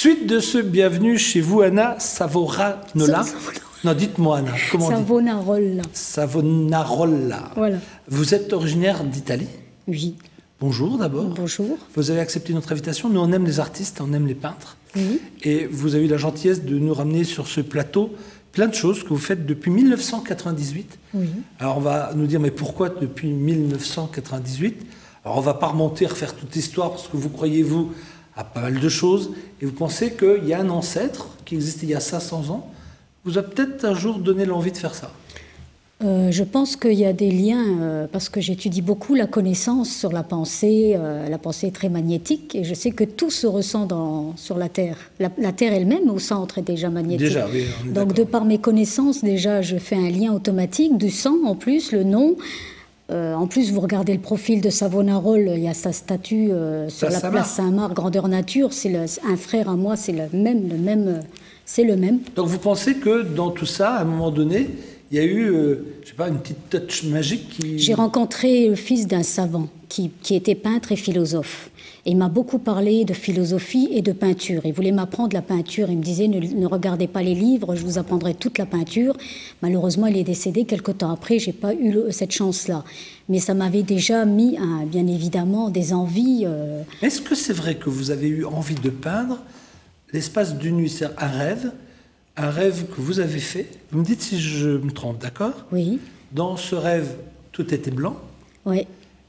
Suite de ce bienvenue chez vous, Anna Savonarola. Non, dites-moi, Anna, comment on dit? Savonarola. Savonarola. Voilà. Vous êtes originaire d'Italie? Oui. Bonjour d'abord. Bonjour. Vous avez accepté notre invitation. Nous, on aime les artistes, on aime les peintres. Oui. Et vous avez eu la gentillesse de nous ramener sur ce plateau plein de choses que vous faites depuis 1998. Oui. Alors, on va nous dire, mais pourquoi depuis 1998? Alors, on ne va pas remonter, refaire toute l'histoire, parce que vous croyez, vous, à pas mal de choses, et vous pensez qu'il y a un ancêtre qui existait il y a 500 ans, vous a peut-être un jour donné l'envie de faire ça. Je pense qu'il y a des liens, parce que j'étudie beaucoup la connaissance sur la pensée est très magnétique, et je sais que tout se ressent sur la Terre. La Terre elle-même, au centre, est déjà magnétique. Déjà, oui, on est donc, de par mes connaissances, déjà, je fais un lien automatique du sang, en plus, le nom. En plus, vous regardez le profil de Savonarola, il y a sa statue sur la place Saint-Marc, grandeur nature. C'est un frère à moi, c'est le même. Donc vous pensez que dans tout ça, à un moment donné, il y a eu, je sais pas, une petite touch magique qui... J'ai rencontré le fils d'un savant qui était peintre et philosophe. Et il m'a beaucoup parlé de philosophie et de peinture. Il voulait m'apprendre la peinture. Il me disait, ne regardez pas les livres, je vous apprendrai toute la peinture. Malheureusement, il est décédé quelque temps après. Je n'ai pas eu cette chance-là. Mais ça m'avait déjà mis, bien évidemment, des envies. Est-ce que c'est vrai que vous avez eu envie de peindre l'espace d'une nuit, c'est un rêve que vous avez fait? Vous me dites si je me trompe, d'accord? Oui. Dans ce rêve, tout était blanc. Oui.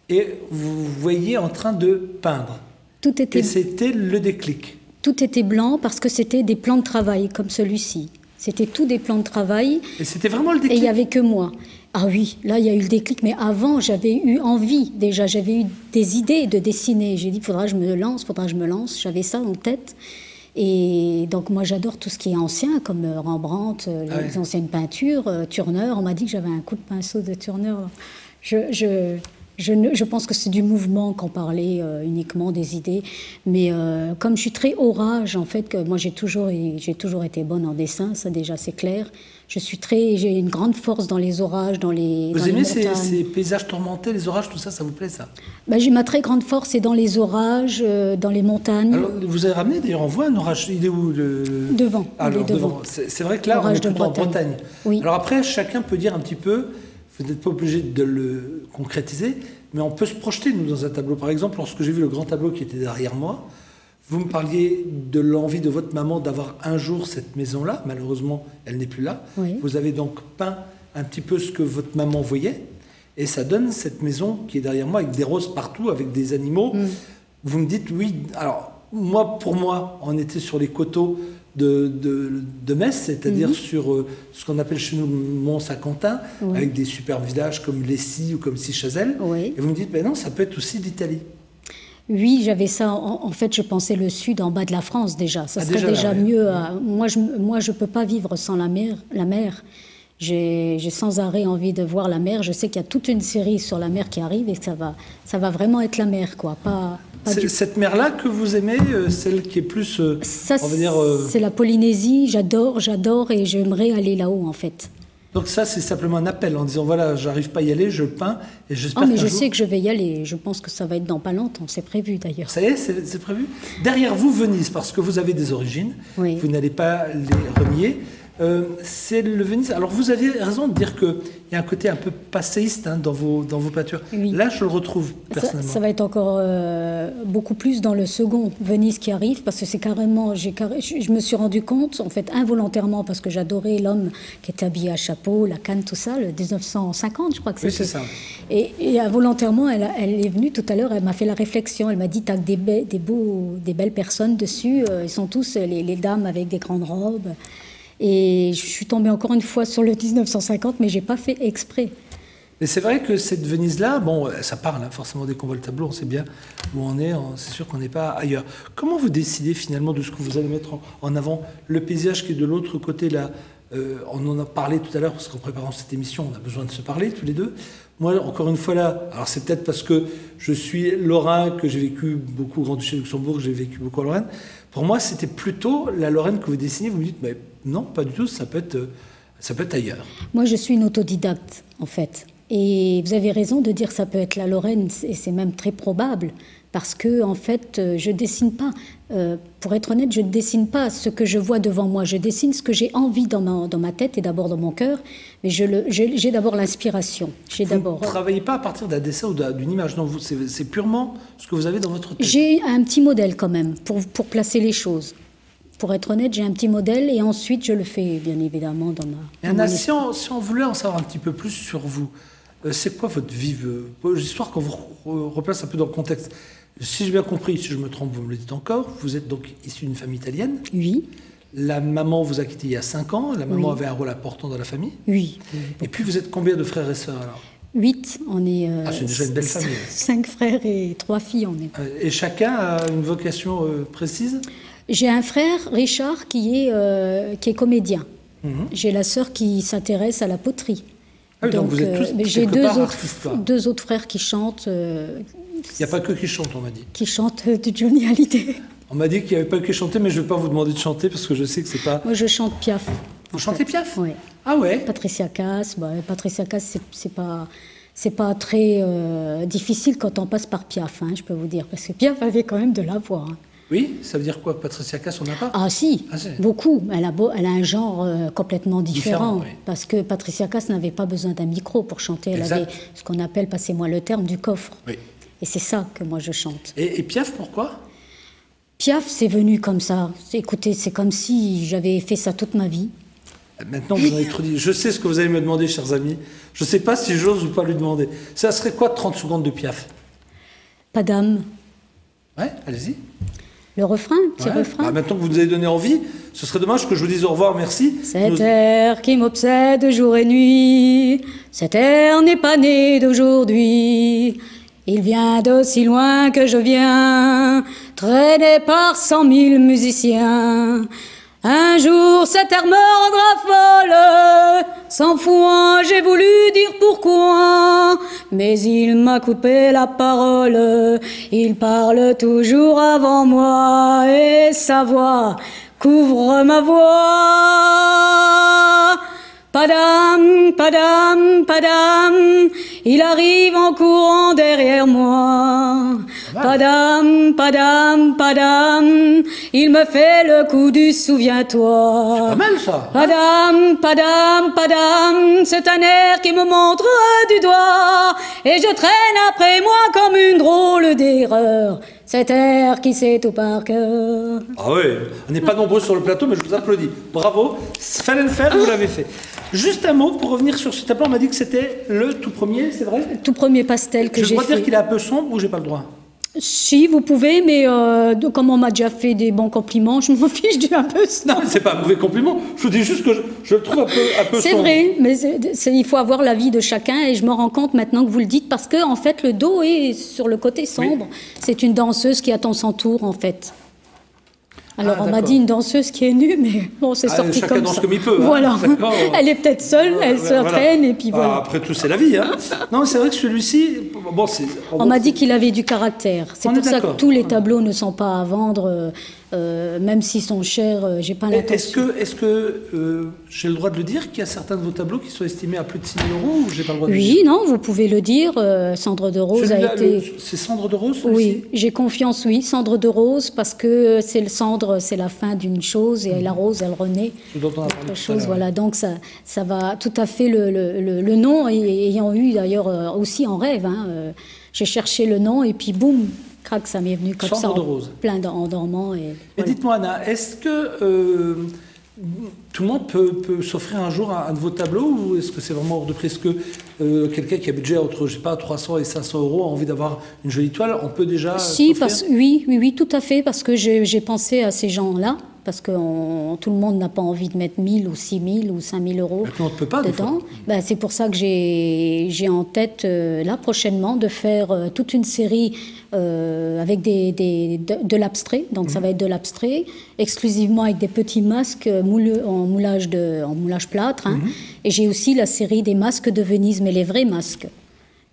Et vous voyiez en train de peindre. Tout était... Et c'était le déclic. Tout était blanc parce que c'était des plans de travail comme celui-ci. C'était tout des plans de travail. Et c'était vraiment le déclic? Et il n'y avait que moi. Ah oui, là, il y a eu le déclic. Mais avant, j'avais eu envie déjà. J'avais eu des idées de dessiner. J'ai dit, faudra que je me lance. J'avais ça en tête. Et donc, moi, j'adore tout ce qui est ancien, comme Rembrandt, les anciennes peintures, Turner. On m'a dit que j'avais un coup de pinceau de Turner. Je pense que c'est du mouvement qu'on parlait uniquement des idées. Mais comme je suis très orage, en fait, que moi, j'ai toujours été bonne en dessin, ça déjà, c'est clair. J'ai une grande force dans les orages, dans les Vous aimez montagnes. ces paysages tourmentés, les orages, tout ça, ça vous plaît, ça? J'ai ma très grande force, c'est dans les orages, dans les montagnes. Alors, vous avez ramené, d'ailleurs, on voit un orage. Il est où Devant. Alors, devant. C'est vrai que là, on est plutôt en Bretagne. Oui. Alors après, chacun peut dire un petit peu, vous n'êtes pas obligé de le concrétiser, mais on peut se projeter, nous, dans un tableau. Par exemple, lorsque j'ai vu le grand tableau qui était derrière moi, vous me parliez de l'envie de votre maman d'avoir un jour cette maison-là. Malheureusement, elle n'est plus là. Oui. Vous avez donc peint un petit peu ce que votre maman voyait. Et ça donne cette maison qui est derrière moi, avec des roses partout, avec des animaux. Vous me dites, oui. Alors, pour moi, on était sur les coteaux de Metz, c'est-à-dire sur ce qu'on appelle chez nous Mont-Saint-Quentin, avec des superbes villages comme Lessie ou comme Sichazel. Oui. Et vous me dites, non, ça peut être aussi l'Italie. Oui, j'avais ça. En fait, je pensais le sud, en bas de la France déjà. Ça serait déjà là, mieux. Moi, je peux pas vivre sans la mer. J'ai sans arrêt envie de voir la mer. Je sais qu'il y a toute une série sur la mer qui arrive et que ça va vraiment être la mer, quoi. Cette mer-là que vous aimez, celle qui est plus, ça, on va dire... c'est la Polynésie. J'adore et j'aimerais aller là-haut, en fait. Donc ça, c'est simplement un appel en disant, voilà, j'arrive pas à y aller, je peins, et j'espère mais je sais que je vais y aller. Je pense que ça va être dans pas longtemps. C'est prévu, d'ailleurs. Ça y est, c'est prévu. Derrière vous, Venise, parce que vous avez des origines, oui. Vous n'allez pas les renier. C'est le Venise. Alors, vous avez raison de dire qu'il y a un côté un peu passéiste dans vos peintures. Oui. Là, je le retrouve personnellement. Ça va être encore beaucoup plus dans le second Venise qui arrive, parce que c'est carrément... Je me suis rendu compte, en fait, involontairement, parce que j'adorais l'homme qui était habillé à chapeau, la canne, tout ça, le 1950, je crois que c'était. Oui, c'est ça. Et involontairement, elle est venue tout à l'heure, elle m'a fait la réflexion. Elle m'a dit, t'as des belles personnes dessus. Ils sont tous les dames avec des grandes robes. Et je suis tombée encore une fois sur le 1950, mais je n'ai pas fait exprès. Mais c'est vrai que cette Venise-là, bon, ça parle, forcément, dès qu'on voit le tableau, on sait bien où on est, c'est sûr qu'on n'est pas ailleurs. Comment vous décidez finalement de ce que vous allez mettre en avant? Le paysage qui est de l'autre côté, là, on en a parlé tout à l'heure, parce qu'en préparant cette émission, on a besoin de se parler tous les deux. Moi, encore une fois là, alors c'est peut-être parce que je suis lorrain, que j'ai vécu beaucoup au Grand-Duché de Luxembourg, j'ai vécu beaucoup en Lorraine. Pour moi, c'était plutôt la Lorraine que vous dessinez. Vous me dites, mais non, pas du tout, ça peut être ailleurs. Moi, je suis une autodidacte, en fait. Et vous avez raison de dire que ça peut être la Lorraine, et c'est même très probable. parce que en fait, je dessine pas. Pour être honnête, je ne dessine pas ce que je vois devant moi. Je dessine ce que j'ai envie dans ma tête et d'abord dans mon cœur. Mais j'ai d'abord l'inspiration. Vous ne travaillez pas à partir d'un dessin ou d'une image. Non, c'est purement ce que vous avez dans votre tête. J'ai un petit modèle quand même pour placer les choses. Pour être honnête, j'ai un petit modèle et ensuite je le fais bien évidemment dans ma... Si on voulait en savoir un petit peu plus sur vous, c'est quoi votre vie, histoire qu'on vous replace un peu dans le contexte. Si j'ai bien compris, si je me trompe, vous me le dites encore, vous êtes donc issu d'une famille italienne. Oui. La maman vous a quitté il y a 5 ans. La maman avait un rôle important dans la famille. Oui. Et puis vous êtes combien de frères et sœurs alors? 8, on est... c'est déjà une belle famille. 5 frères et 3 filles, on est. Et chacun a une vocation précise? J'ai un frère, Richard, qui est comédien. J'ai la sœur qui s'intéresse à la poterie. Ah oui, donc vous êtes tous j'ai deux autres frères qui chantent. Il n'y a pas que qui chantent, on m'a dit. Qui chantent du Johnny Hallyday. On m'a dit qu'il n'y avait pas que qui chantaient, mais je ne vais pas vous demander de chanter parce que je sais que c'est pas... Moi, je chante Piaf. Vous chantez Piaf? Oui. Ah ouais? Patricia Cass. Patricia Cass, c'est pas très difficile quand on passe par Piaf, je peux vous dire. Parce que Piaf avait quand même de la voix. Oui, ça veut dire quoi? Patricia Cass, on n'a pas? Ah si, beaucoup. Elle a un genre complètement différent. Oui. Parce que Patricia Cass n'avait pas besoin d'un micro pour chanter. Elle avait ce qu'on appelle, passez-moi le terme, du coffre. Oui. Et c'est ça que moi je chante. Et Piaf, pourquoi? Piaf, c'est venu comme ça. Écoutez, c'est comme si j'avais fait ça toute ma vie. Maintenant, vous en avez trop dit. Je sais ce que vous allez me demander, chers amis. Je ne sais pas si j'ose ou pas lui demander. Ça serait quoi 30 secondes de Piaf? Pas d'âme. Ouais, allez-y. Le refrain, petit refrain. Bah, maintenant que vous nous avez donné envie, ce serait dommage que je vous dise au revoir, merci. Cet air qui m'obsède jour et nuit, cet air n'est pas né d'aujourd'hui. Il vient d'aussi loin que je viens, traîné par 100 000 musiciens. Un jour cet air me rendra folle, sans foi j'ai voulu dire pourquoi, mais il m'a coupé la parole, il parle toujours avant moi, et sa voix couvre ma voix. Padam, padam, padam, il arrive en courant derrière moi. Padam, padam, padam, il me fait le coup du souviens-toi. C'est pas mal ça. Padam, padam, padam, c'est un air qui me montre du doigt, et je traîne après moi comme une drôle d'erreur. Cet air qui sait tout par cœur. Ah oui, on n'est pas nombreux sur le plateau, mais je vous applaudis. Bravo, fallait le faire, vous l'avez fait. Juste un mot pour revenir sur ce tableau. On m'a dit que c'était le tout premier, c'est vrai? Le tout premier pastel que j'ai fait. Je dois dire qu'il est un peu sombre ou j'ai pas le droit? Si, vous pouvez, mais comme on m'a déjà fait des bons compliments, je m'en fiche un peu. Non, mais c'est pas un mauvais compliment. Je vous dis juste que je le trouve un peu c'est sombre. vrai, mais il faut avoir l'avis de chacun, et je me rends compte maintenant que vous le dites, parce que en fait, le dos est sur le côté sombre. Oui. C'est une danseuse qui attend son tour, en fait. Alors, on m'a dit une danseuse qui est nue, mais bon, c'est sorti comme ça. Chacun danse comme il peut. Voilà. Elle est peut-être seule, elle s'entraîne, et puis voilà. Après tout, c'est la vie. Non, c'est vrai que celui-ci... Bon, on m'a dit qu'il avait du caractère. C'est pour ça que tous les tableaux ne sont pas à vendre, même s'ils sont chers, j'ai pas l'intention. Est-ce que j'ai le droit de le dire qu'il y a certains de vos tableaux qui sont estimés à plus de 6 000 € ou j'ai pas le droit de le dire? Oui, non, vous pouvez le dire. Cendre de Rose a été... C'est Cendre de Rose? Oui, j'ai confiance, oui. Cendre de Rose, parce que c'est le cendre, c'est la fin d'une chose, et la rose, elle renaît. Ce dont on a parlé tout à l'heure. Voilà, donc ça va tout à fait le nom, ayant eu d'ailleurs aussi en rêve. J'ai cherché le nom, et puis boum, crac, ça m'est venu comme Cendre ça, de Rose. Plein en dormant. Et voilà. Dites-moi, Anna, est-ce que tout le monde peut s'offrir un jour un de vos tableaux, ou est-ce que c'est vraiment hors de prix? Est-ce que quelqu'un qui a budget entre, je sais pas, 300 et 500 € a envie d'avoir une jolie toile? On peut déjà oui, tout à fait, parce que j'ai pensé à ces gens-là, parce que tout le monde n'a pas envie de mettre 1000 ou 6000 ou 5000 € on ne peut pas, dedans. C'est pour ça que j'ai en tête, là, prochainement, de faire toute une série avec de l'abstrait. Donc ça va être de l'abstrait, exclusivement avec des petits masques en moulage plâtre. Et j'ai aussi la série des masques de Venise, mais les vrais masques.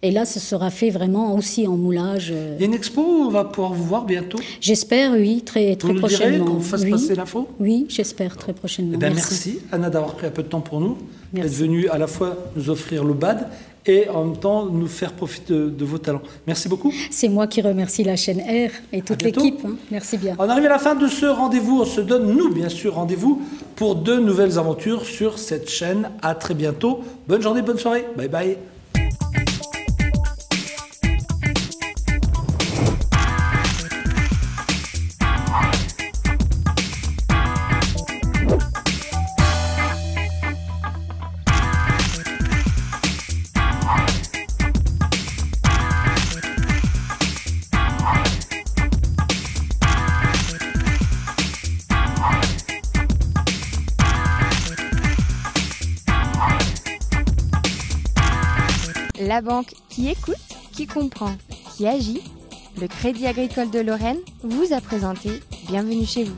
Et là, ce sera fait vraiment aussi en moulage. Il y a une expo où on va pouvoir vous voir bientôt. J'espère, oui, très Vous nous prochainement. direz qu'on fasse oui. passer l'info. Oui, j'espère très prochainement. Eh bien, merci Anna d'avoir pris un peu de temps pour nous, Merci. d'être venue à la fois nous offrir le BAD et en même temps nous faire profiter de vos talents. Merci beaucoup. C'est moi qui remercie la chaîne R et toute bientôt. l'équipe. Hein. Merci bien. On arrive à la fin de ce rendez-vous. On se donne, nous, bien sûr, rendez-vous pour de nouvelles aventures sur cette chaîne. À très bientôt. Bonne journée, bonne soirée. Bye bye. La banque qui écoute, qui comprend, qui agit, le Crédit Agricole de Lorraine vous a présenté Bienvenue chez vous.